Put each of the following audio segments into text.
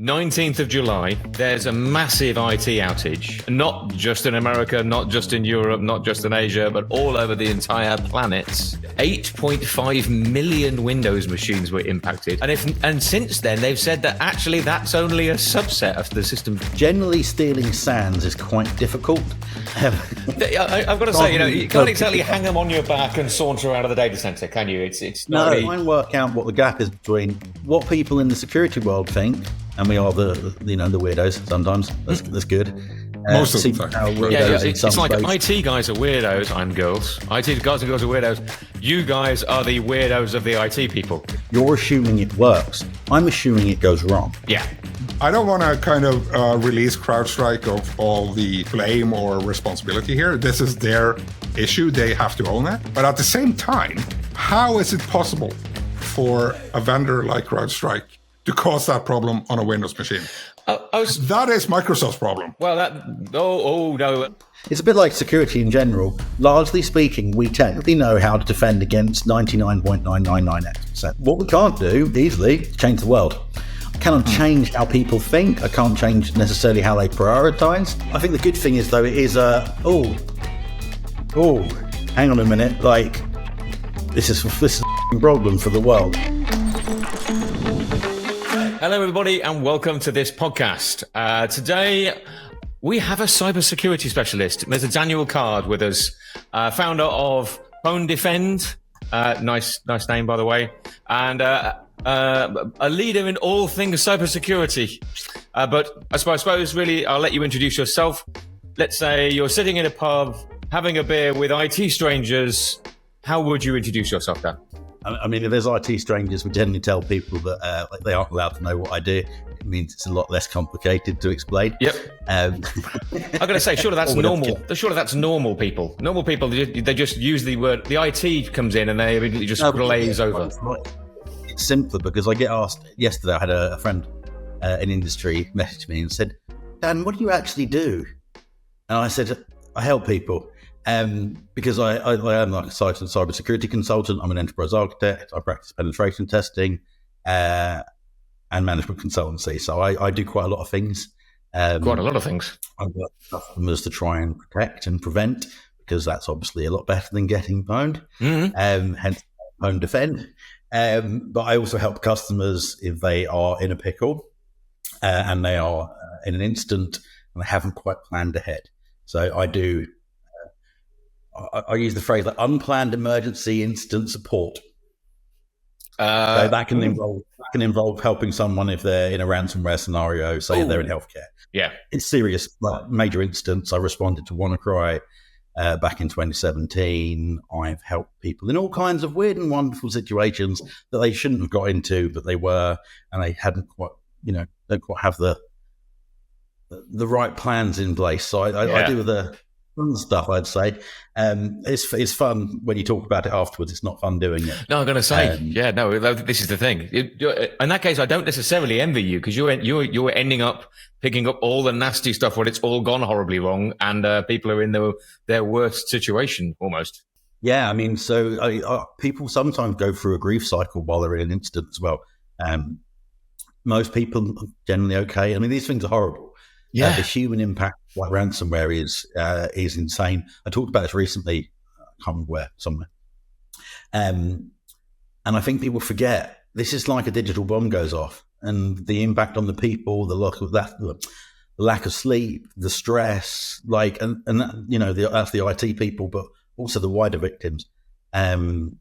19th of July, there's a massive IT outage, not just in America, not just in Europe, not just in Asia, but all over the entire planet. 8.5 million Windows machines were impacted. And since then, they've said that actually that's only a subset of the system. Generally, stealing SANs is quite difficult. I've got to say, you can't exactly hang them on your back and saunter out of the data center, can you? It's not try and work out what the gap is between what people in the security world think, and we are the weirdos sometimes. That's good. Most of the time. It's like IT guys are weirdos and girls. IT guys and girls are weirdos. You guys are the weirdos of the IT people. You're assuming it works. I'm assuming it goes wrong. Yeah. I don't want to kind of release CrowdStrike of all the blame or responsibility here. This is their issue. They have to own it. But at the same time, how is it possible for a vendor like CrowdStrike to cause that problem on a Windows machine? That is Microsoft's problem. Well, no. It's a bit like security in general. Largely speaking, we technically know how to defend against 99.999%. What we can't do easily is change the world. I cannot change how people think. I can't change necessarily how they prioritize. I think the good thing is, though, it is hang on a minute, like this is a problem for the world. Hello, everybody, and welcome to this podcast. Today, we have a cybersecurity specialist. There's a Daniel Card with us, founder of Phone Defend. Nice name, by the way. And a leader in all things cybersecurity. But I suppose, really, I'll let you introduce yourself. Let's say you're sitting in a pub, having a beer with IT strangers. How would you introduce yourself, Dan? I mean, if there's IT strangers, we generally tell people that they aren't allowed to know what I do. It means it's a lot less complicated to explain. Yep. I'm going to say, surely that's normal. Surely that's normal people. Normal people, they just use the word. The IT comes in and they immediately just glaze over. It's simpler because I get asked. Yesterday, I had a friend in industry message me and said, "Dan, what do you actually do?" And I said, "I help people." Because I am like a cybersecurity consultant. I'm an enterprise architect. I practice penetration testing and management consultancy. So I do quite a lot of things. Quite a lot of things. I work with customers to try and protect and prevent, because that's obviously a lot better than getting pwned. Mm-hmm. Hence, Phone Defend. But I also help customers if they are in a pickle and they are in an instant and they haven't quite planned ahead. So I do. I use the phrase like unplanned emergency instant support. So that can involve helping someone if they're in a ransomware scenario, say they're in healthcare. Yeah, it's serious, like major instance. I responded to WannaCry back in 2017. I've helped people in all kinds of weird and wonderful situations that they shouldn't have got into, but they were, and they hadn't quite, don't quite have the right plans in place. So I do the fun stuff, I'd say. It's fun when you talk about it afterwards. It's not fun doing it. No, I'm going to say, this is the thing. In that case, I don't necessarily envy you, because you're ending up picking up all the nasty stuff when it's all gone horribly wrong, and people are in their worst situation almost. Yeah, I mean, so people sometimes go through a grief cycle while they're in an incident as well. Most people are generally okay. I mean, these things are horrible. Yeah, the human impact, like ransomware, is insane. I talked about this recently. I can't remember where, somewhere. And I think people forget this is like a digital bomb goes off, and the impact on the people, the lack of sleep, the stress, and that's the IT people, but also the wider victims. And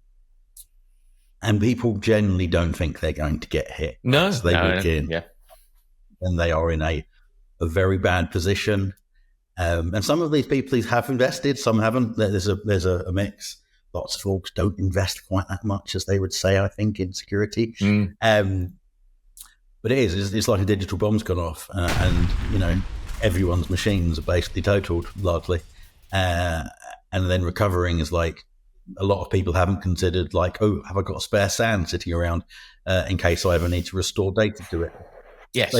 people generally don't think they're going to get hit. No, so they walk in, and they are in a very bad position, and some of these people have invested, some haven't. There's a mix. Lots of folks don't invest quite that much as they would say, I think, in security. But it's like a digital bomb's gone off, and everyone's machines are basically totaled largely, and then recovering is like a lot of people haven't considered, like, have I got a spare SAN sitting around in case I ever need to restore data to it? Yes.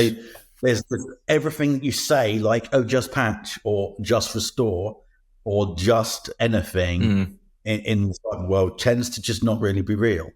There's everything you say, like, just patch or just restore or just anything in the cyber world tends to just not really be real.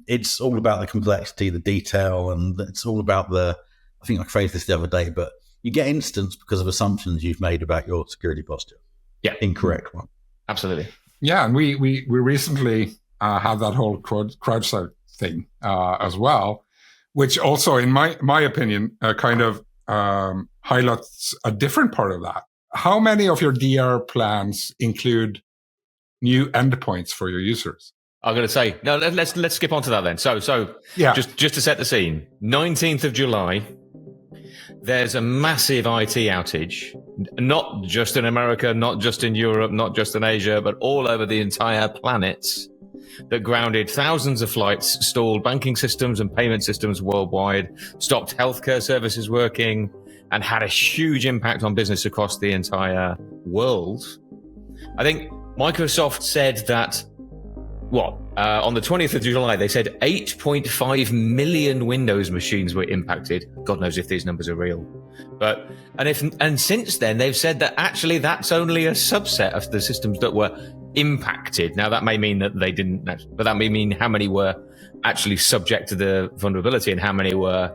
It's all about the complexity, the detail, and it's all about the I think I phrased this the other day, but you get instanced because of assumptions you've made about your security posture. Yeah. Incorrect one. Absolutely. Yeah, and we recently had that whole CrowdStrike thing as well, which also, in my opinion, kind of highlights a different part of that. How many of your DR plans include new endpoints for your users? I'm going to say, no, let's skip on to that then. So yeah. just to set the scene, 19th of July, there's a massive IT outage, not just in America, not just in Europe, not just in Asia, but all over the entire planet, that grounded thousands of flights, stalled banking systems and payment systems worldwide, stopped healthcare services working, and had a huge impact on business across the entire world. I think Microsoft said that, on the 20th of July, they said 8.5 million Windows machines were impacted. God knows if these numbers are real. And since then, they've said that actually that's only a subset of the systems that were impacted. Now, that may mean that they didn't, but that may mean how many were actually subject to the vulnerability and how many were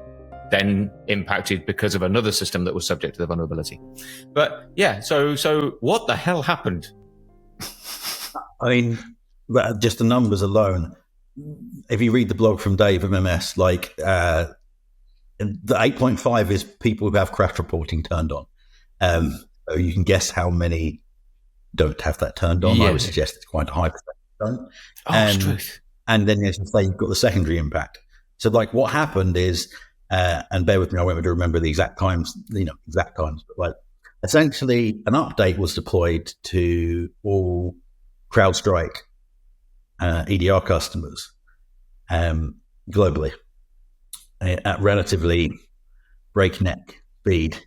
then impacted because of another system that was subject to the vulnerability. But yeah, so what the hell happened? I mean, just the numbers alone, if you read the blog from Dave of MS, like the 8.5 is people who have crash reporting turned on. So you can guess how many don't have that turned on. Yeah. I would suggest it's quite a high percentage don't. Truth. And then, as you say, you've got the secondary impact. So like what happened is, and bear with me, I won't be able to remember the exact times, but like essentially an update was deployed to all CrowdStrike EDR customers globally at relatively breakneck speed.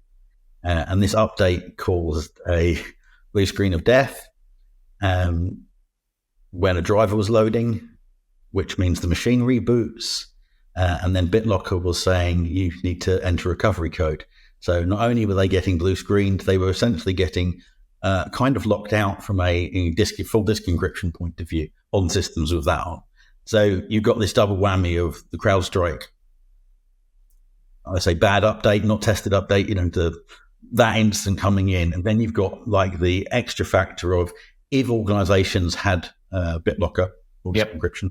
And this update caused a blue screen of death when a driver was loading, which means the machine reboots. And then BitLocker was saying you need to enter recovery code. So not only were they getting blue screened, they were essentially getting kind of locked out from a full disk encryption point of view on systems with that on. So you've got this double whammy of the CrowdStrike, I say bad update, not tested update, that instant coming in. And then you've got like the extra factor of if organizations had BitLocker or disk encryption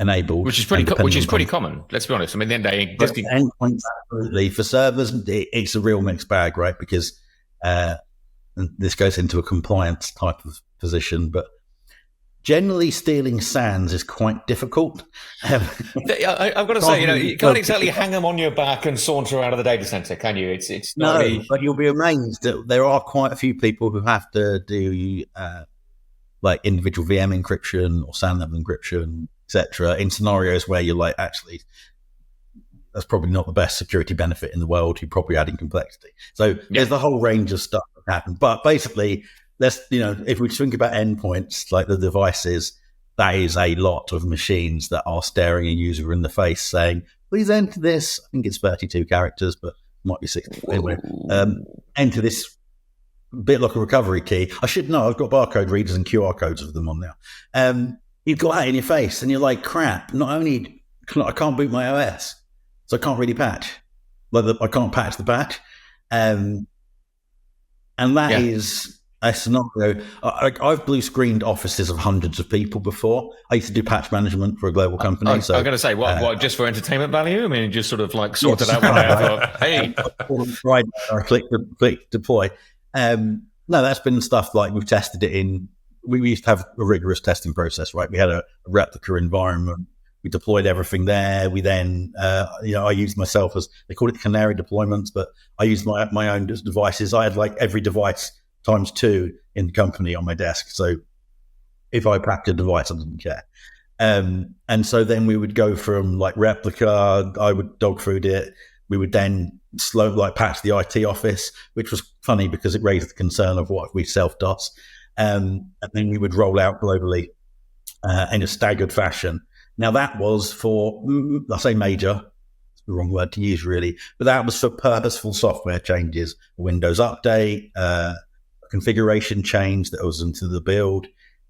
enabled, which is pretty common. Let's be honest. I mean, then they endpoints, absolutely. For servers, it's a real mixed bag, right? Because this goes into a compliance type of position, but generally stealing SANs is quite difficult. I've got to say, you can't exactly hang them on your back and saunter out of the data center, can you? It's not really... but you'll be amazed that there are quite a few people who have to do like individual VM encryption or SAN level encryption, etc., in scenarios where you're like, actually, that's probably not the best security benefit in the world. You're probably adding complexity. So there's a whole range of stuff that happen. But basically, if we think about endpoints, like the devices, that is a lot of machines that are staring a user in the face saying, please enter this. I think it's 32 characters, but it might be 60. Anyway, enter this BitLocker recovery key. I should know. I've got barcode readers and QR codes of them on now. You've got that in your face and you're like, crap, not only I can't boot my OS, so I can't really patch. I can't patch the patch. And that is a scenario. I've blue screened offices of hundreds of people before. I used to do patch management for a global company. I'm going to say, what, just for entertainment value? I mean, just sort of like sorted out one day. I thought, hey. Right, I click deploy. No, that's been stuff like we've tested it in. We used to have a rigorous testing process, right? We had a replica environment. We deployed everything there. We then, I used myself as, they call it canary deployments, but I used my own devices. I had like every device times 2 in the company on my desk. So if I packed a device, I didn't care. And so then we would go from like replica, I would dog food it. We would then patch the IT office, which was funny because it raised the concern of what if we self-DOS. And then we would roll out globally in a staggered fashion. Now that was for, I say major, it's the wrong word to use really, but that was for purposeful software changes, a Windows update, a configuration change that was into the build.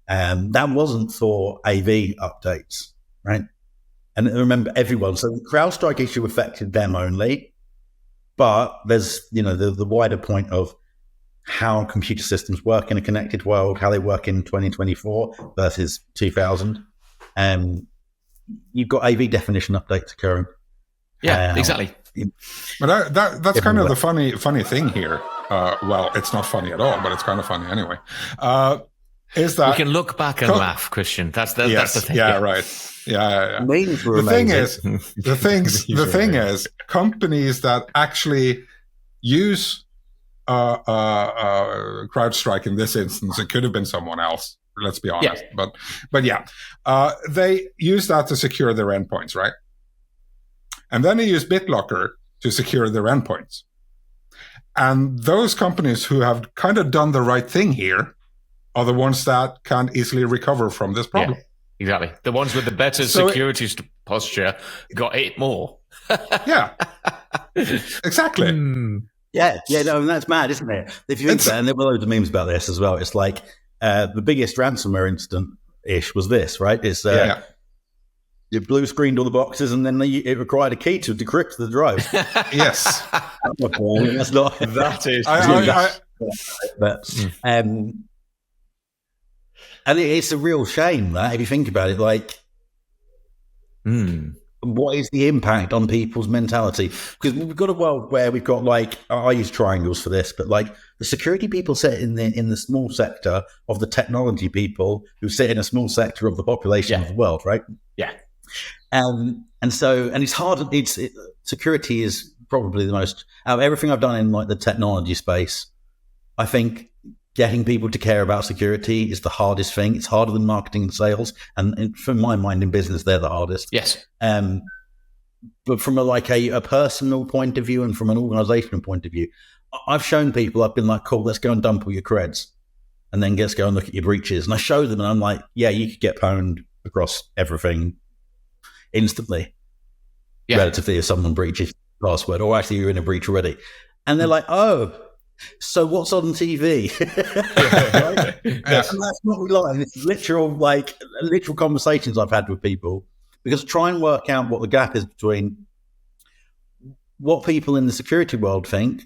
That wasn't for AV updates, right? And remember everyone, so the CrowdStrike issue affected them only. But there's, the wider point of how computer systems work in a connected world, how they work in 2024 versus 2000. You've got AV definition updates occurring. Yeah, exactly. But that's kind of the funny thing here. Well, it's not funny at all, but it's kind of funny anyway. Is that we can look back and laugh, Christian? That's the thing. Yeah, right. Yeah. The thing is, companies that actually use CrowdStrike in this instance, it could have been someone else. Let's be honest. Yeah. But they use that to secure their endpoints, right? And then they use BitLocker to secure their endpoints. And those companies who have kind of done the right thing here are the ones that can easily recover from this problem. Yeah, exactly. The ones with the better security posture got it more. Yeah, exactly. Yeah, no, and that's mad, isn't it? If you think about it, and there were loads of memes about this as well. It's like the biggest ransomware incident-ish was this, right? It's you blue screened all the boxes, and then it required a key to decrypt the drive. Yes, that's not. That is. And it's a real shame that if you think about it, like, what is the impact on people's mentality? Because we've got a world where we've got, like, I use triangles for this, but like the security people sit in the small sector of the technology people who sit in a small sector of the population of the world, right? Yeah. And it's hard. Security is probably the most, out of everything I've done in like the technology space, I think getting people to care about security is the hardest thing. It's harder than marketing and sales. And from my mind in business, they're the hardest. Yes. But from a personal point of view and from an organizational point of view, I've shown people, I've been like, cool, let's go and dump all your creds. And then let's go and look at your breaches. And I show them and I'm like, yeah, you could get pwned across everything instantly, relatively, if someone breaches password, or actually you're in a breach already. And they're like, oh, so what's on TV? Right? And that's not lying. It's literal conversations I've had with people, because try and work out what the gap is between what people in the security world think,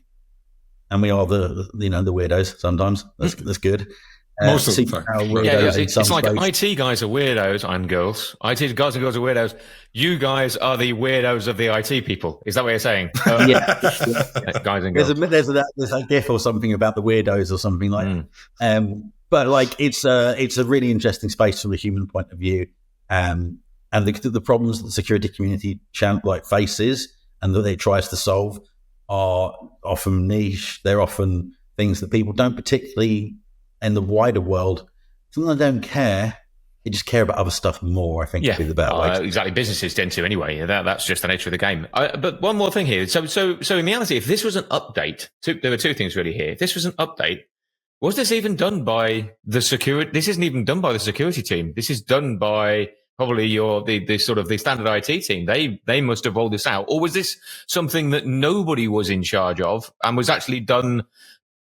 and we are the weirdos sometimes. That's good. Most of the time. It's like IT guys are weirdos and girls. IT guys and girls are weirdos. You guys are the weirdos of the IT people. Is that what you're saying? Guys and girls. There's a gif or something about the weirdos or something like that. But like it's a really interesting space from a human point of view. And the problems that the security community faces and that it tries to solve are often niche. They're often things that people don't particularly, in the wider world, sometimes they don't care. They just care about other stuff more, I think, would be the better way. Exactly. Businesses tend to anyway. That's just the nature of the game. But one more thing here. So in reality, if this was an update, there were two things really here. If this was an update, was this even done by the security? This isn't even done by the security team. This is done by probably the sort of the standard IT team. They must have rolled this out. Or was this something that nobody was in charge of and was actually done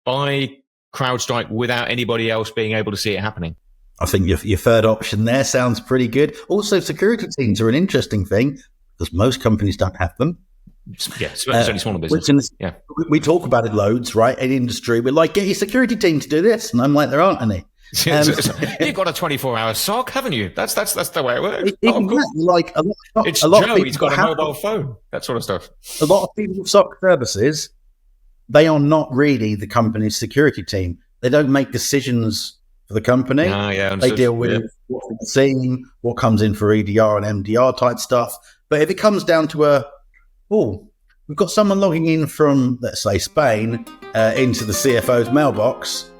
by CrowdStrike without anybody else being able to see it happening? I think your third option there sounds pretty good. Also, security teams are an interesting thing because most companies don't have them. Yeah, it's only smaller business. We talk about it loads, right? In industry, we're like, get your security team to do this, and I'm like, there aren't any. You've got a 24-hour SOC, haven't you? That's the way it works. Like it's Joe. He's got a mobile phone. That sort of stuff. A lot of people with SOC services, they are not really the company's security team. They don't make decisions for the company. They deal with what's in the scene, what comes in for EDR and MDR type stuff. But if it comes down to we've got someone logging in from, let's say, Spain into the CFO's mailbox,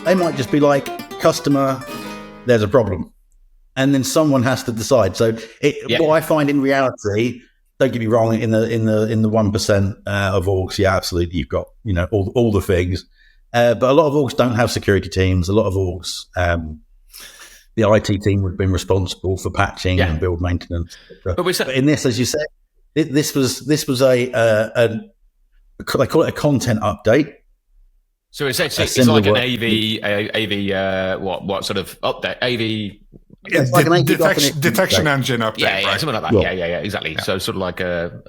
they might just be like, customer, there's a problem. And then someone has to decide. So what I find in reality, don't get me wrong, in the 1% of orgs, absolutely, you've got all the things, but a lot of orgs don't have security teams. A lot of orgs, the IT team would have been responsible for patching and build maintenance. But in this, as you said, this was they call it a content update. So it's like an AV, what sort of update? AV. It's like detection engine update, right? Right? Something like that. Yeah, exactly. Yeah. So sort of like a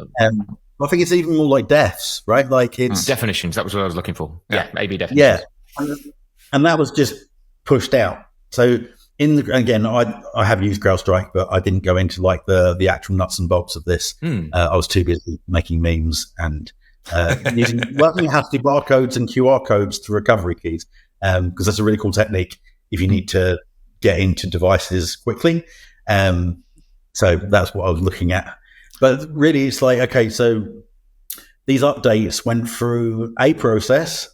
I think it's even more like deaths, right? Like it's definitions. That was what I was looking for. Yeah, maybe definitions. Yeah, and that was just pushed out. So again, I have used CrowdStrike, but I didn't go into like the actual nuts and bolts of this. I was too busy making memes and learning how to do barcodes and QR codes to recovery keys, because that's a really cool technique if you need to get into devices quickly. So that's what I was looking at. But really, it's like, okay, so these updates went through a process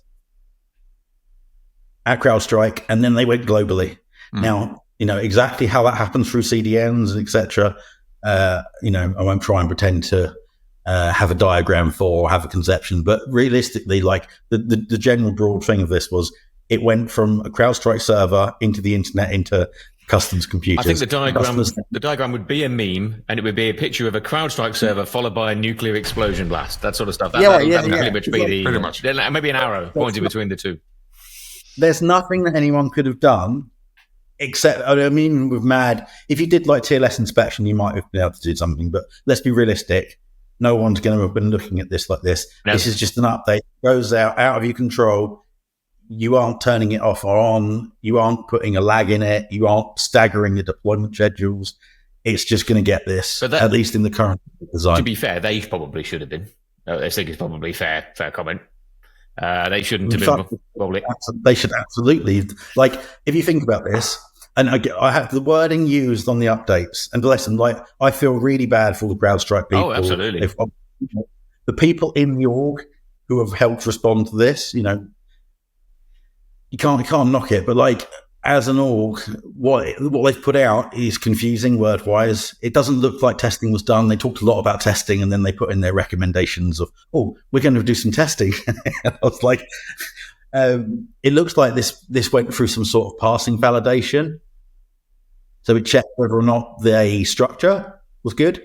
at CrowdStrike, and then they went globally. Now, exactly how that happens through CDNs, etc. I won't try and pretend to have a diagram for or have a conception, but realistically, like the general broad thing of this was it went from a CrowdStrike server into the internet into customers' computers. I think the diagram would be a meme, and it would be a picture of a CrowdStrike server followed by a nuclear explosion blast, that sort of stuff. That would pretty much. Maybe an arrow pointing between the two. There's nothing that anyone could have done except, with MAD, if you did like TLS inspection, you might have been able to do something, but let's be realistic. No one's going to have been looking at this like this. No. This is just an update. It goes out of your control. You aren't turning it off or on. You aren't putting a lag in it. You aren't staggering the deployment schedules. It's just going to get this, at least in the current design. To be fair, they probably should have been. I think it's probably fair comment. They shouldn't have been. Probably. They should absolutely. Like, if you think about this, and I have the wording used on the updates, and listen, like, I feel really bad for the CrowdStrike people. Oh, absolutely. The people in the org who have helped respond to this, you can't knock it, but like, as an org, what they've put out is confusing word-wise. It doesn't look like testing was done. They talked a lot about testing, and then they put in their recommendations of, we're going to do some testing. I was like, it looks like this went through some sort of passing validation. So it checked whether or not the structure was good.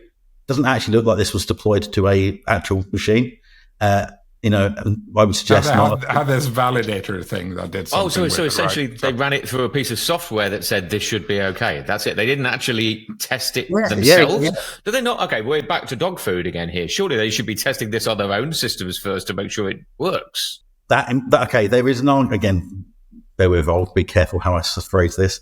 Doesn't actually look like this was deployed to a actual machine. I would suggest have this validator thing that did something. So essentially they ran it through a piece of software that said this should be okay. That's it. They didn't actually test it themselves. Yeah. Do they not? Okay, we're back to dog food again here. Surely they should be testing this on their own systems first to make sure it works. Okay, there is an again, bear with, I'll be careful how I phrase this.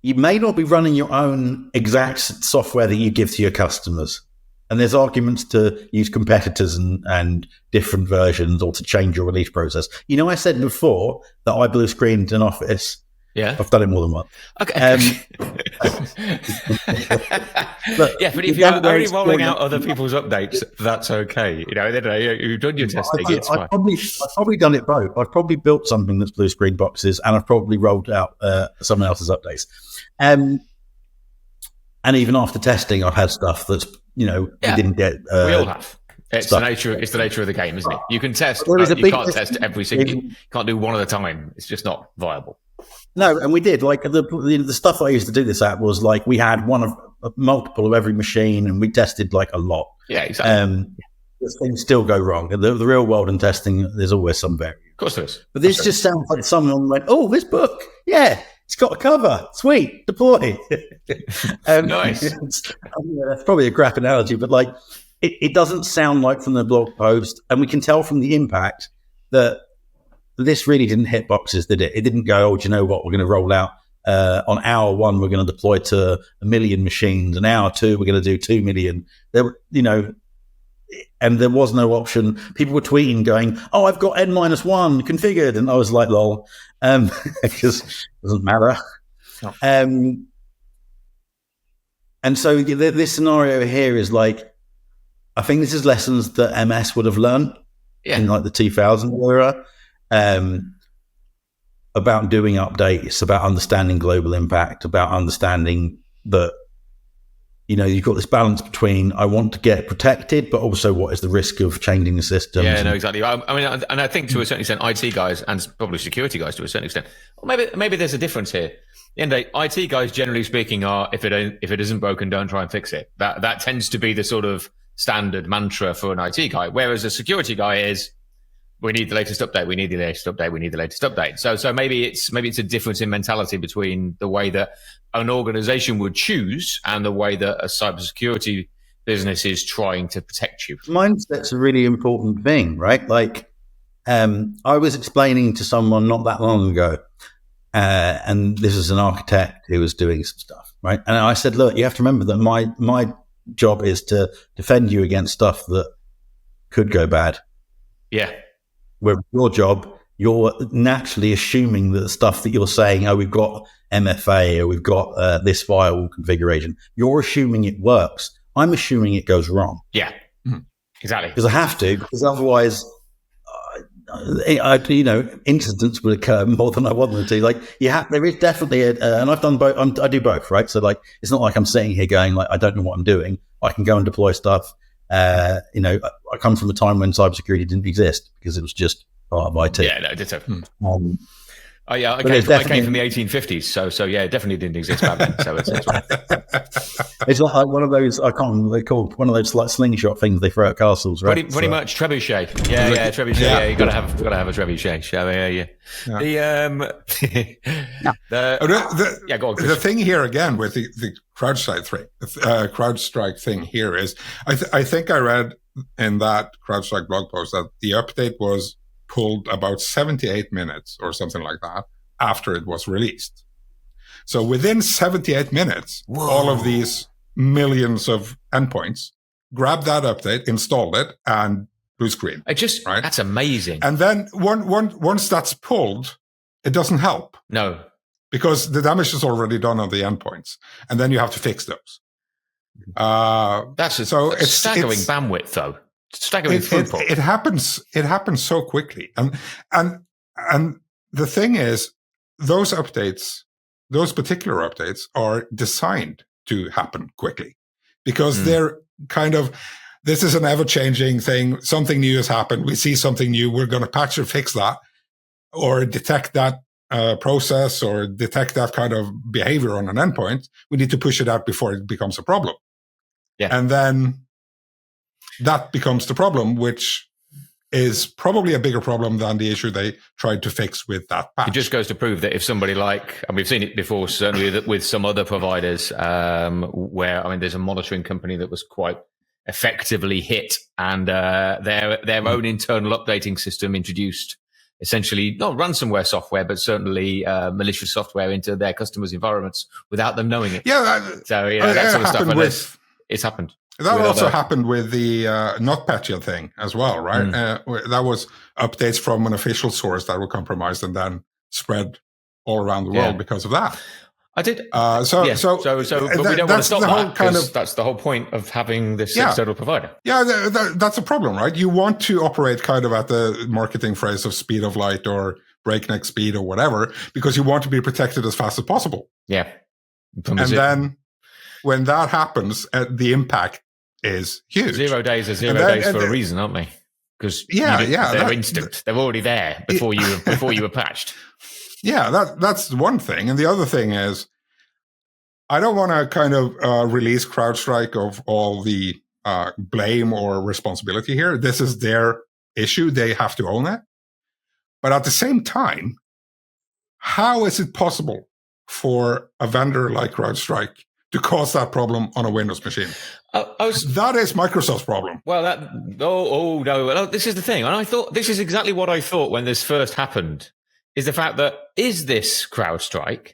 You may not be running your own exact software that you give to your customers. And there's arguments to use competitors and different versions, or to change your release process. I said before that I blue screened an office. Yeah. I've done it more than once. Okay. But if you're only rolling out other people's updates, that's okay. You've done your testing. It's fine. I've probably done it both. I've probably built something that's blue screen boxes, and I've probably rolled out someone else's updates. And even after testing, I've had stuff that's, we didn't get. We all have. It's the nature of the game, isn't it? You can test, but you can't test every single. You can't do one at a time. It's just not viable. No, and we did. Like the stuff I used to do this at was like we had one of multiple of every machine, and we tested like a lot. Yeah, exactly. Things still go wrong. The real world in testing, there's always some variance. Of course there is. But this just sounds like someone went, this book, yeah. It's got a cover. Sweet. Deploy. Nice. That's probably a crap analogy, but like it doesn't sound like from the blog post, and we can tell from the impact that this really didn't hit boxes, did it? It didn't go, do you know what? We're going to roll out on hour 1, we're going to deploy to 1 million machines, and hour 2, we're going to do 2 million. And there was no option. People were tweeting going, I've got N-1 configured. And I was like, lol, because it doesn't matter. Oh. And so this scenario here is like, I think this is lessons that MS would have learned in like the 2000 era about doing updates, about understanding global impact, about understanding that, you've got this balance between I want to get protected, but also what is the risk of changing the system? Yeah, no, exactly. I mean, and I think to a certain extent, IT guys and probably security guys to a certain extent, well, maybe there's a difference here. In the IT guys, generally speaking, are if it isn't broken, don't try and fix it. That tends to be the sort of standard mantra for an IT guy. Whereas a security guy is, we need the latest update. We need the latest update. We need the latest update. So maybe it's a difference in mentality between the way that an organization would choose and the way that a cybersecurity businesses trying to protect you. Mindset's a really important thing, right? Like, I was explaining to someone not that long ago, and this is an architect who was doing some stuff, right? And I said, look, you have to remember that my job is to defend you against stuff that could go bad. Yeah. Where your job, you're naturally assuming that the stuff that you're saying, oh, we've got MFA or we've got this firewall configuration, you're assuming it works. I'm assuming it goes wrong. Yeah, exactly. Because I have to, because otherwise, incidents would occur more than I want them to. Like, there is definitely and I've done both. I do both, right? So, like, it's not like I'm sitting here going, like, I don't know what I'm doing. I can go and deploy stuff. I come from a time when cybersecurity didn't exist because it was just part of IT. Yeah, no, ditto. I came from the 1850s, so yeah, it definitely didn't exist back then. So it's it's like one of those, I can't remember what they're called, one of those like slingshot things they throw at castles, right? Pretty much trebuchet. Yeah, trebuchet. Yeah, you gotta have a trebuchet. So yeah. Go on, Chris. The thing here again with the CrowdStrike thing here is, I think I read in that CrowdStrike blog post that the update was pulled about 78 minutes or something like that after it was released. So within 78 minutes, all of these millions of endpoints grabbed that update, installed it, and blue screen. Right? That's amazing. And then once that's pulled, it doesn't help. No. Because the damage is already done on the endpoints. And then you have to fix those. That's staggering bandwidth, though. Staggering throughput. It happens so quickly. And the thing is, those particular updates are designed to happen quickly because they're kind of, this is an ever-changing thing. Something new has happened. We see something new. We're going to patch or fix that or detect that process or detect that kind of behavior on an endpoint. We need to push it out before it becomes a problem. Yeah. And then that becomes the problem, which is probably a bigger problem than the issue they tried to fix with that patch. It just goes to prove that if somebody and we've seen it before, certainly with some other providers, where, there's a monitoring company that was quite effectively hit, and their own internal updating system introduced essentially not ransomware software, but certainly malicious software into their customers' environments without them knowing it. Yeah. That sort of stuff. It's happened. That also happened with the NotPetya thing as well, right? That was updates from an official source that were compromised and then spread all around the world because of that. I did. But we don't want to stop that because that's the whole point of having this external provider. Yeah, that's a problem, right? You want to operate kind of at the marketing phrase of speed of light or breakneck speed or whatever, because you want to be protected as fast as possible. Yeah. Then when that happens, the impact is huge. 0 days are 0 days for a reason, aren't they? Because they're instant. They're already there before you were patched. Yeah, that's one thing. And the other thing is, I don't want to kind of release CrowdStrike of all the blame or responsibility here. This is their issue. They have to own it. But at the same time, how is it possible for a vendor like CrowdStrike to cause that problem on a Windows machine? That is Microsoft's problem. Well, no. This is the thing. And I thought, this is exactly what I thought when this first happened, is the fact that, is this CrowdStrike?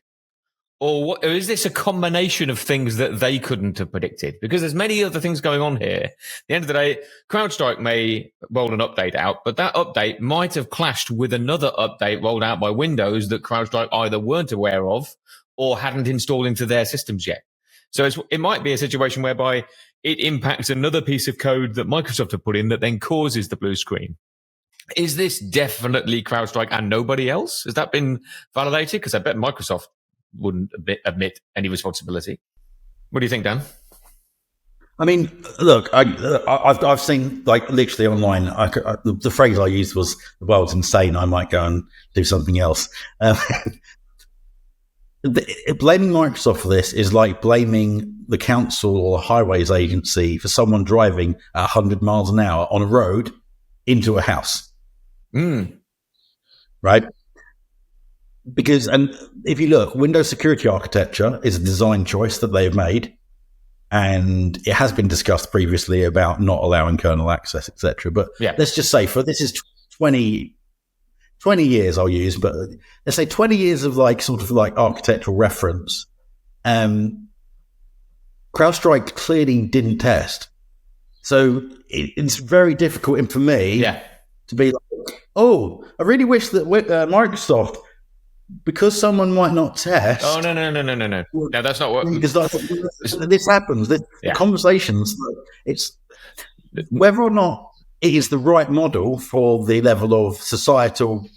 Or is this a combination of things that they couldn't have predicted? Because there's many other things going on here. At the end of the day, CrowdStrike may roll an update out, but that update might have clashed with another update rolled out by Windows that CrowdStrike either weren't aware of or hadn't installed into their systems yet. So it might be a situation whereby it impacts another piece of code that Microsoft have put in that then causes the blue screen. Is this definitely CrowdStrike and nobody else? Has that been validated? Because I bet Microsoft wouldn't admit any responsibility. What do you think, Dan? I mean, look, I've seen, like, literally online, the phrase I used was, the world's insane, I might go and do something else. Blaming Microsoft for this is like blaming the council or the highways agency for someone driving at 100 miles an hour on a road into a house. Right? Because, and if you look, Windows security architecture is a design choice that they've made. and it has been discussed previously about not allowing kernel access, etc. But let's just say this is 20 years I'll use, but let's say 20 years of sort of architectural reference. CrowdStrike clearly didn't test. So it's very difficult for me to be like, oh, I really wish that Microsoft, because someone might not test. Oh, no. No, that's not what. Because this happens. The conversations, it's whether or not it is the right model for the level of societal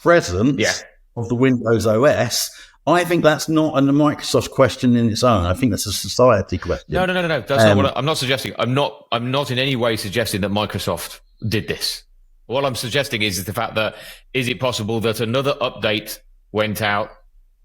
presence of the Windows OS. I think that's not a Microsoft question in its own. I think that's a society question. No. That's not what I'm not suggesting. I'm not in any way suggesting that Microsoft did this. What I'm suggesting is the fact that, is it possible that another update went out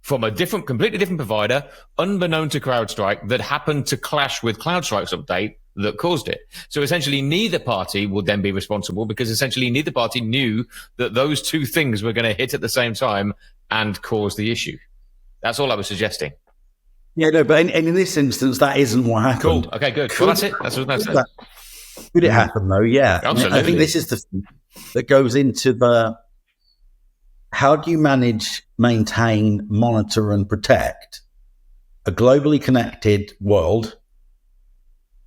from a completely different provider, unbeknown to CrowdStrike, that happened to clash with CrowdStrike's update that caused it? So essentially neither party would then be responsible, because essentially neither party knew that those two things were going to hit at the same time and cause the issue. That's all I was suggesting. Yeah, no, but in this instance, that isn't what happened. Cool. Okay, good. Well, that's it. That's it. Could it happen, though? Yeah. Absolutely. I think this is the thing that goes into how do you manage, maintain, monitor, and protect a globally connected world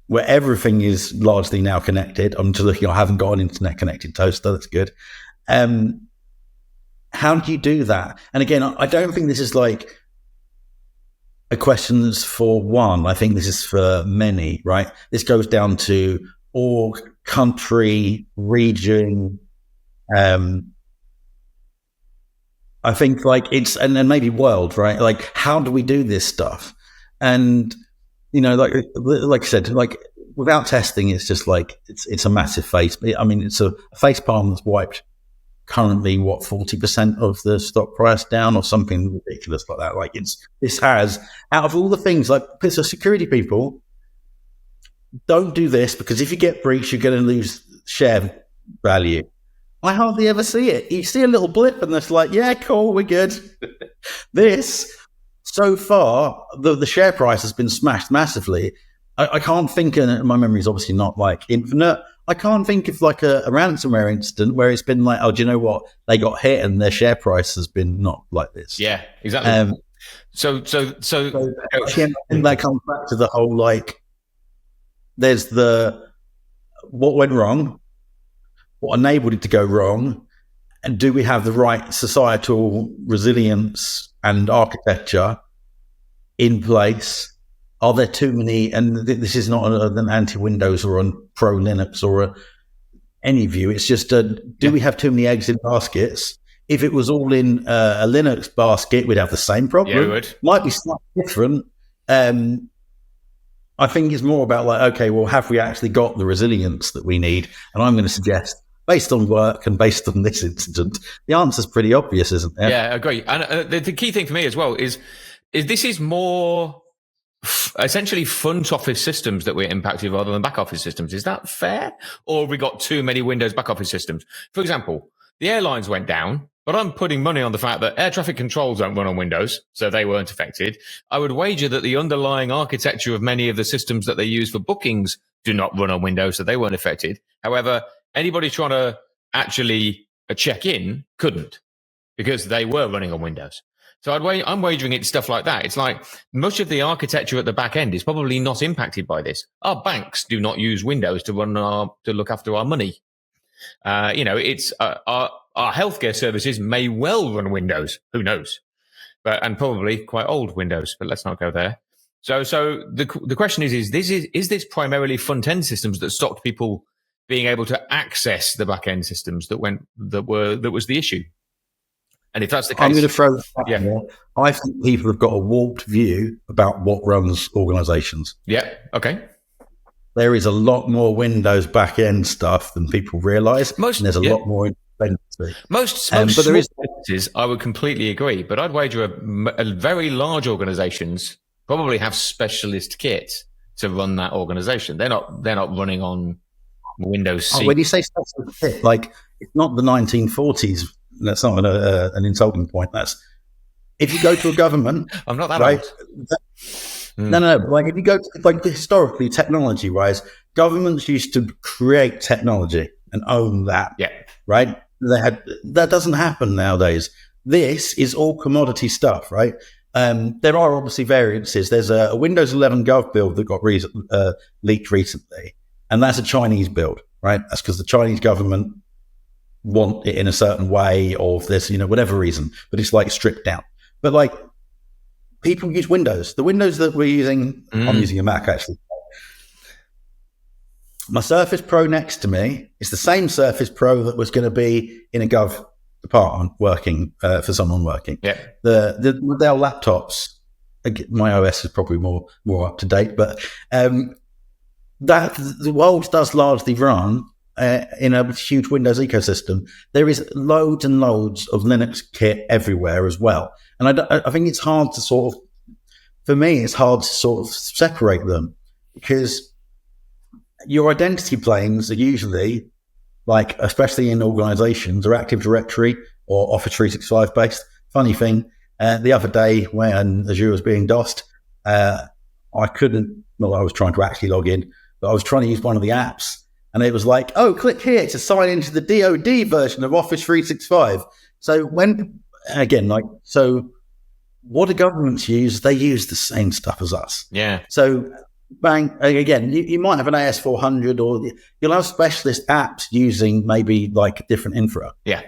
where everything is largely now connected? I'm just looking, I haven't got an internet-connected toaster. That's good. How do you do that? And again, I don't think this is a question that's for one. I think this is for many, right? This goes down to org, country, region. I think it's, and then maybe world, right? How do we do this stuff? And, like I said, without testing, it's just it's a massive face. I mean, it's a face palm that's wiped currently 40% of the stock price down, or something ridiculous like that. This has, out of all the things, so security people don't do this, because if you get breached, you're going to lose share value. I hardly ever see it. You see a little blip and it's yeah, cool, we're good. This, so far, the share price has been smashed massively. I can't think, and my memory is obviously not infinite, I can't think of a ransomware incident where it's been oh, do you know what? They got hit and their share price has been not like this. Yeah, exactly. So again, I think that comes back to the whole there's what went wrong, what enabled it to go wrong, and do we have the right societal resilience and architecture in place? Are there too many? And this is not an anti-Windows or a pro-Linux or any view. It's just, do we have too many eggs in baskets? If it was all in a Linux basket, we'd have the same problem. Yeah, we would. Might be slightly different. I think it's more about okay, well, have we actually got the resilience that we need? And I'm going to suggest, based on work and based on this incident, the answer's pretty obvious, isn't it? Yeah, I agree. And the key thing for me as well is this is more essentially front office systems that we're impacted rather than back office systems. Is that fair? Or have we got too many Windows back office systems? For example, the airlines went down, but I'm putting money on the fact that air traffic controls don't run on Windows, so they weren't affected. I would wager that the underlying architecture of many of the systems that they use for bookings do not run on Windows, so they weren't affected. However, anybody trying to actually check in couldn't, because they were running on Windows. So I'm wagering it's stuff like that. It's much of the architecture at the back end is probably not impacted by this. Our banks do not use Windows to look after our money. It's our healthcare services may well run Windows. Who knows? And probably quite old Windows. But let's not go there. So the question is this primarily front end systems that stopped people being able to access the back end systems that was the issue? And if that's the case, I'm going to throw that back there. I think people have got a warped view about what runs organizations. Yeah. Okay. There is a lot more Windows back-end stuff than people realize. And there's a lot more dependency. Most but there is businesses, I would completely agree. But I'd wager a very large organizations probably have specialist kit to run that organization. They're not running on Windows C. When you say specialist kit, it's not the 1940s. That's not an insulting point. That's if you go to a government. I'm not that right, old. No. Like if you go to, like historically, technology-wise, governments used to create technology and own that. Yeah. Right. That doesn't happen nowadays. This is all commodity stuff, right? There are obviously variances. There's a Windows 11 Gov build that got leaked recently, and that's a Chinese build, right? That's because the Chinese government want it in a certain way, or if there's whatever reason, but it's like stripped down. But like people use Windows. The Windows that we're using, I'm using a Mac actually. My Surface Pro next to me is the same Surface Pro that was going to be in a Gov department working for someone working. Yeah. The Dell laptops, my OS is probably more up to date, but that the world does largely run in a huge Windows ecosystem. There is loads and loads of Linux kit everywhere as well, and I think it's hard to separate them, because your identity planes are usually, like, especially in organizations, are Active Directory or Office 365 based. Funny thing, the other day when Azure was being DOSed, I was trying to actually log in, but I was trying to use one of the apps, and it was like, oh, click here to sign into the DoD version of Office 365. So what do governments use? They use the same stuff as us. Yeah. So bang, again, you might have an AS400, or you'll have specialist apps using maybe like different infra. Yeah.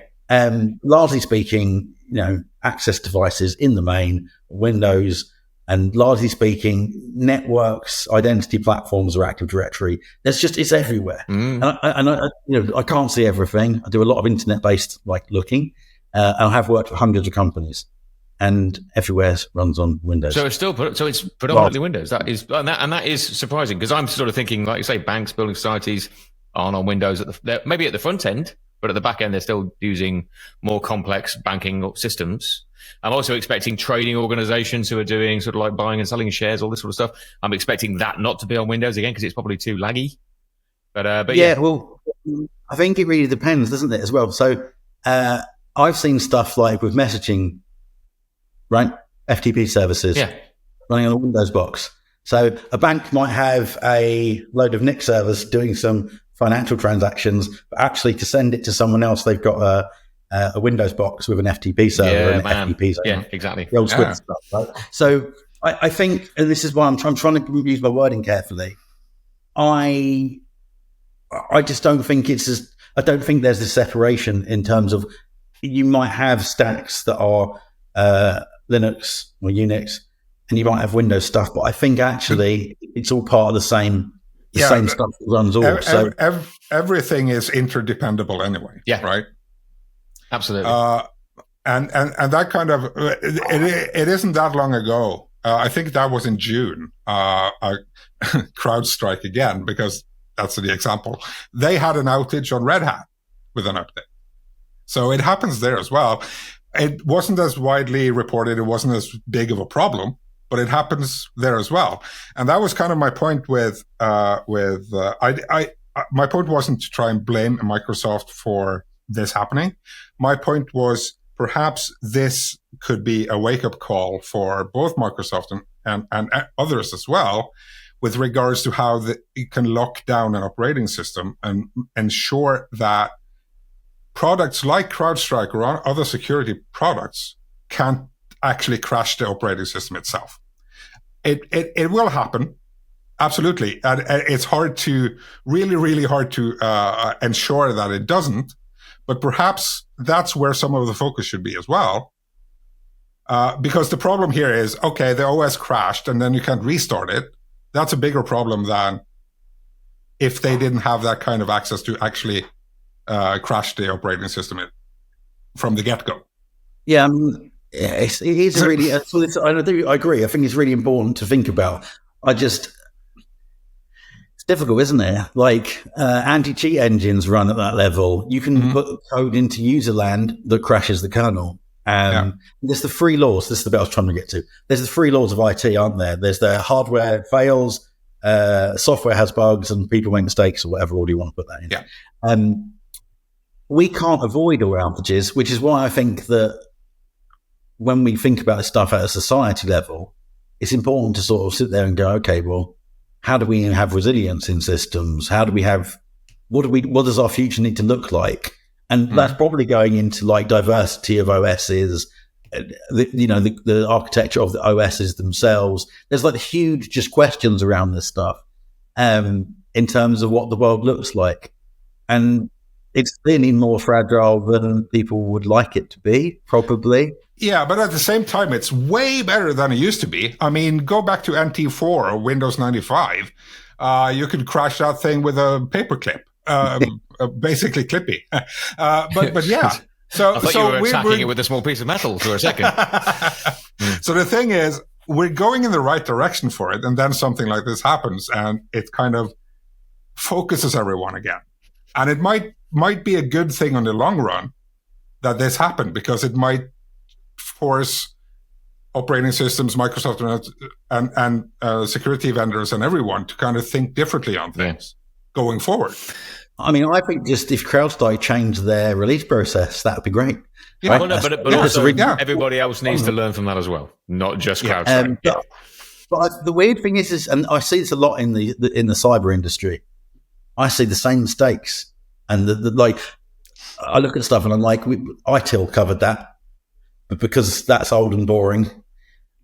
Largely speaking, access devices in the main, Windows, and largely speaking, networks, identity platforms, or Active Directory. It's everywhere. And I can't see everything. I do a lot of internet-based looking. I have worked with hundreds of companies, and everywhere runs on Windows. So it's predominantly Windows. That is surprising, because I'm sort of thinking, like you say, banks, building societies aren't on Windows maybe at the front end, but at the back end they're still using more complex banking systems. I'm also expecting trading organizations who are doing sort of like buying and selling shares, all this sort of stuff. I'm expecting that not to be on Windows again, because it's probably too laggy. But yeah, well, I think it really depends, doesn't it, as well? So I've seen stuff like with messaging, right? FTP services running on a Windows box. So a bank might have a load of NIC servers doing some financial transactions, but actually to send it to someone else, they've got a Windows box with an FTP server and an FTP server. Yeah, exactly. The old Swift stuff, right? So I think, and this is why I'm trying to use my wording carefully, I just don't think I don't think there's this separation in terms of, you might have stacks that are Linux or Unix, and you might have Windows stuff, but I think actually it's all part of the same stuff that runs all. So everything is interdependable anyway. Yeah. Right. Absolutely. And that kind of it isn't that long ago. I think that was in June. CrowdStrike again, because that's the example. They had an outage on Red Hat with an update. So it happens there as well. It wasn't as widely reported. It wasn't as big of a problem, but it happens there as well. And that was kind of my point my point wasn't to try and blame Microsoft for this happening. My point was, perhaps this could be a wake-up call for both Microsoft and others as well, with regards to how it can lock down an operating system and ensure that products like CrowdStrike or other security products can't actually crash the operating system itself. It will happen, absolutely, and it's really hard to ensure that it doesn't. But perhaps that's where some of the focus should be as well, because the problem here is, okay, the OS crashed and then you can't restart it. That's a bigger problem than if they didn't have that kind of access to actually crash the operating system from the get-go. Yeah, it is really. I agree. I think it's really important to think about. It's difficult, isn't it? Like anti-cheat engines run at that level. You can put code into user land that crashes the kernel. There's the three laws. This is the bit I was trying to get to. There's the three laws of IT, aren't there? There's the hardware fails, software has bugs, and people make mistakes, or whatever order you want to put that in. Yeah. We can't avoid all outages, which is why I think that when we think about this stuff at a society level, it's important to sort of sit there and go, okay, well, how do we have resilience in systems? How do we have, what does our future need to look like? And that's probably going into like diversity of OSs, the architecture of the OSs themselves. There's like huge just questions around this stuff in terms of what the world looks like. And it's clearly more fragile than people would like it to be, probably. Yeah, but at the same time, it's way better than it used to be. I mean, go back to NT4 or Windows 95. You could crash that thing with a paperclip, basically Clippy. But yeah. So, I thought you were attacking it with a small piece of metal for a second. So the thing is, we're going in the right direction for it, and then something like this happens, and it kind of focuses everyone again. And it might be a good thing on the long run that this happened, because it might force operating systems, Microsoft and security vendors and everyone to kind of think differently on things going forward. I mean, I think just if CrowdStrike changed their release process, that would be great. Yeah, right? But also everybody else needs to learn from that as well, not just CrowdStrike. But the weird thing is, and I see this a lot in the cyber industry, I see the same mistakes. And like, I look at stuff and I'm like, ITIL covered that. But because that's old and boring,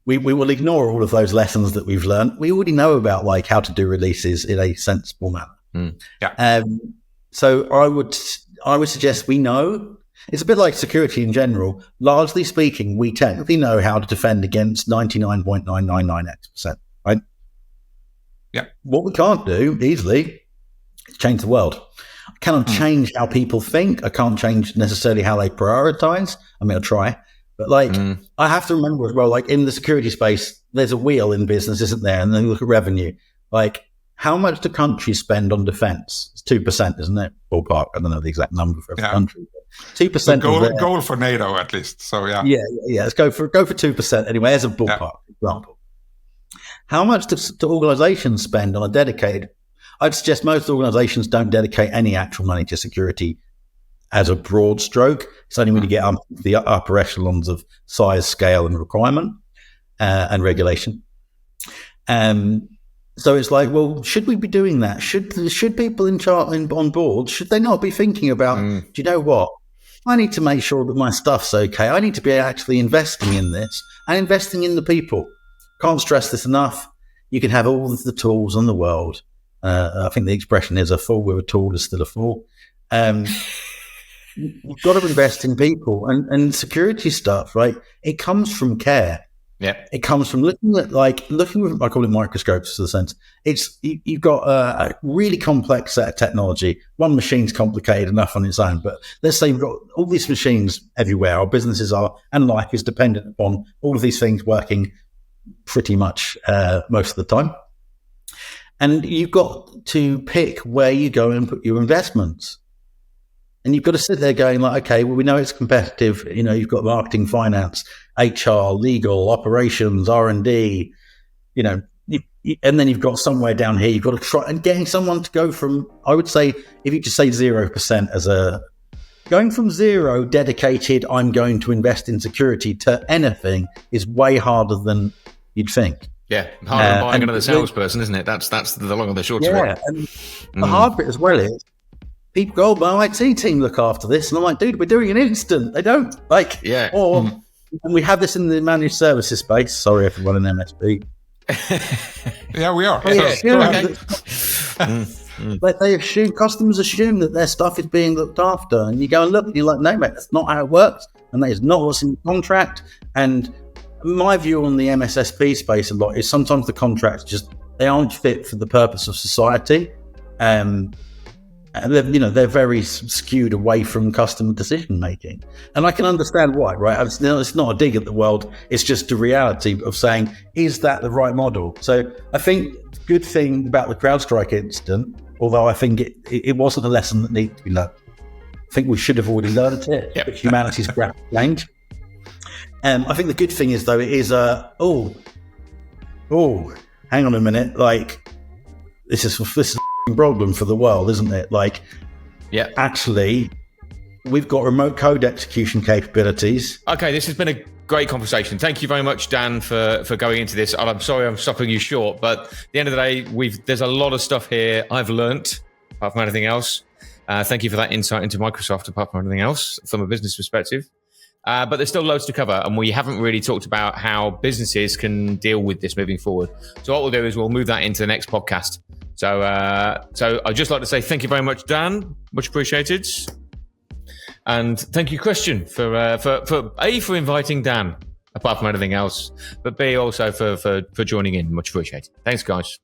we will ignore all of those lessons that we've learned. We already know about like how to do releases in a sensible manner. So I would suggest we know. It's a bit like security in general. Largely speaking, we technically know how to defend against 99.999x%, right? Yeah. What we can't do easily is change the world. I cannot change how people think. I can't change necessarily how they prioritize. I mean, I'll try. But like, I have to remember as well, like in the security space, there's a wheel in business, isn't there? And then you look at revenue. Like, how much do countries spend on defense? It's 2%, isn't it? Ballpark. I don't know the exact number for every country. 2% goal for NATO, at least. So yeah. Yeah. Let's go for 2% anyway, as a ballpark example. How much do organizations spend on a dedicated? I'd suggest most organizations don't dedicate any actual money to security as a broad stroke. It's only when you get up the upper echelons of size, scale, and requirement and regulation. So it's like, well, should we be doing that? Should people on board, should they not be thinking about, do you know what? I need to make sure that my stuff's okay. I need to be actually investing in this and investing in the people. Can't stress this enough. You can have all of the tools in the world. I think the expression is, a fool with a tool is still a fool. You've got to invest in people and security stuff, right? It comes from care. Yeah, it comes from looking with, I call it microscopes, in the sense you've got a really complex set of technology. One machine's complicated enough on its own, but let's say you've got all these machines everywhere. Our businesses and life is dependent upon all of these things working pretty much most of the time. And you've got to pick where you go and put your investments. And you've got to sit there going like, okay, well, we know it's competitive. You know, you've got marketing, finance, HR, legal, operations, R&D, you know, and then you've got somewhere down here, you've got to try and getting someone to go from, I would say, if you just say 0% going from zero dedicated, I'm going to invest in security, to anything is way harder than you'd think. Yeah, harder than buying another salesperson, isn't it? That's the long and the short of it. Yeah, and the hard bit as well is, people go, my IT team look after this. And I'm like, dude, we're doing an instant. They don't. And we have this in the managed services space. Sorry, everyone in MSP. Yeah, we are. But customers assume that their stuff is being looked after. And you go and look, and you're like, no, mate, that's not how it works. And that is not what's in the contract. And my view on the MSSP space a lot is sometimes the contracts they aren't fit for the purpose of society. And they're very skewed away from customer decision making, and I can understand why. Right? It's not a dig at the world; it's just the reality of saying, is that the right model? So I think the good thing about the CrowdStrike incident, although I think it wasn't a lesson that needed to be learned. I think we should have already learned it. But humanity's rapid change. I think the good thing is, though, it is hang on a minute, like this is problem for the world, isn't it? Actually, we've got remote code execution capabilities. Okay, this has been great conversation. Thank you very much, Dan, for going into this. And I'm sorry I'm stopping you short, but at the end of the day, there's a lot of stuff here I've learnt, apart from anything else. Thank you for that insight into Microsoft, apart from anything else, from a business perspective. But there's still loads to cover, and we haven't really talked about how businesses can deal with this moving forward. So what we'll do is we'll move that into the next podcast. So I'd just like to say thank you very much, Dan. Much appreciated. And thank you, Christian, for inviting Dan, apart from anything else, but B, also for joining in. Much appreciated. Thanks, guys.